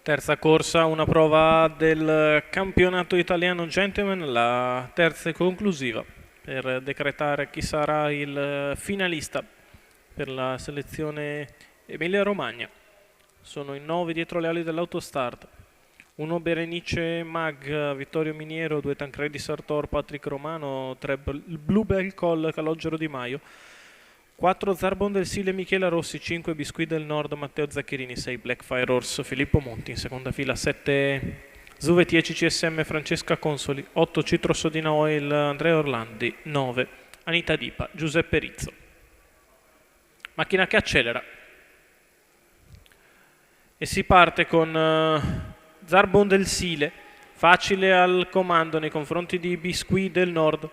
Terza corsa, una prova del campionato italiano Gentleman, la terza e conclusiva per decretare chi sarà il finalista per la selezione Emilia-Romagna. Sono in 9 dietro le ali dell'Autostart. 1 Berenice Mag, Vittorio Miniero, 2 Tancredi Sartor, Patrick Romano, 3 Bluebell Coll, Calogero Di Maio, 4 Zarbon del Sile, Michela Rossi, 5 Biscuit del Nord, Matteo Zaccherini, 6 Blackfire Horse, Filippo Monti, in seconda fila 7 Zuve 10 CSM, Francesca Consoli, 8 Citrosodina Oil, Andrea Orlandi, 9 Anita Dipa, Giuseppe Rizzo. Macchina che accelera e si parte con Zarbon del Sile, facile al comando nei confronti di Biscuit del Nord,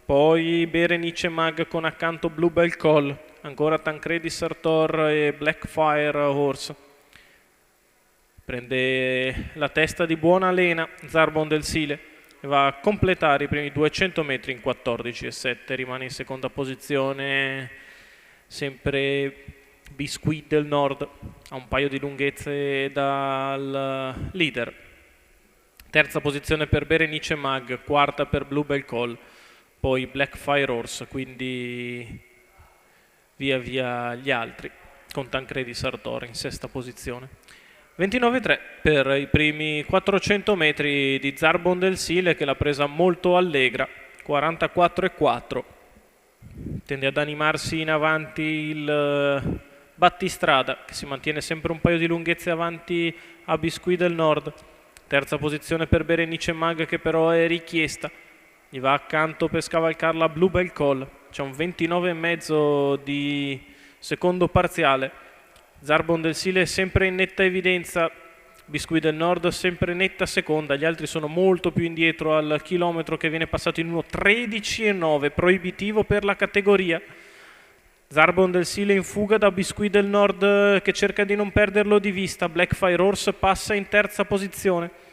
poi Berenice Mag con accanto Bluebell Coll, ancora Tancredi Sartor e Blackfire Horse. Prende la testa di buona lena Zarbon del Sile e va a completare i primi 200 metri in 14,7, rimane in seconda posizione sempre Biscuit del Nord, a un paio di lunghezze dal leader. Terza posizione per Berenice Mag, quarta per Bluebell Coll, poi Blackfire Horse, quindi via via gli altri, con Tancredi Sartor in sesta posizione. 29,3 per i primi 400 metri di Zarbon del Sile, che l'ha presa molto allegra, 44,4. Tende ad animarsi in avanti il battistrada, che si mantiene sempre un paio di lunghezze avanti a Biscuit del Nord. Terza posizione per Berenice Mag, che però è richiesta. Gli va accanto per scavalcarla Bluebell Coll. C'è un 29,5 di secondo parziale. Zarbon del Sile è sempre in netta evidenza, Biscuit del Nord sempre netta seconda, gli altri sono molto più indietro al chilometro, che viene passato in 1,13,9, proibitivo per la categoria. Zarbon del Sile in fuga da Biscuit del Nord, che cerca di non perderlo di vista. Blackfire Horse passa in terza posizione,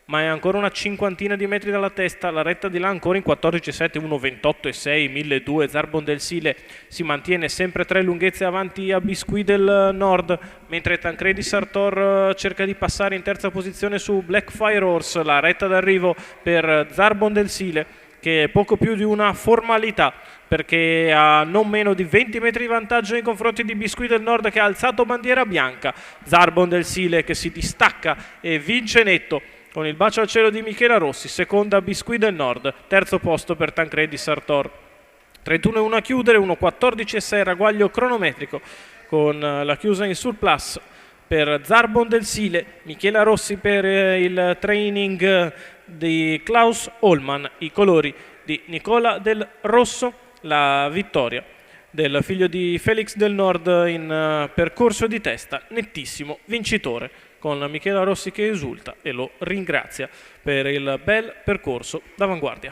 ma è ancora una cinquantina di metri dalla testa. La retta di là ancora in 14,7, 1,28,6, 1.200. Zarbon del Sile si mantiene sempre 3 lunghezze avanti a Biscuit del Nord, mentre Tancredi Sartor cerca di passare in terza posizione su Blackfire Horse. La retta d'arrivo per Zarbon del Sile, che è poco più di una formalità, perché ha non meno di 20 metri di vantaggio nei confronti di Biscuit del Nord, che ha alzato bandiera bianca. Zarbon del Sile che si distacca e vince netto con il bacio al cielo di Michela Rossi, seconda Biscuit del Nord, terzo posto per Tancredi Sartor. 31,1 a chiudere, 1,14,6 ragguaglio cronometrico, con la chiusa in surplus per Zarbon del Sile, Michela Rossi per il training di Klaus Hollmann, i colori di Nicola Del Rosso, la vittoria del figlio di Felix del Nord in percorso di testa, nettissimo vincitore, con Michela Rossi che esulta e lo ringrazia per il bel percorso d'avanguardia.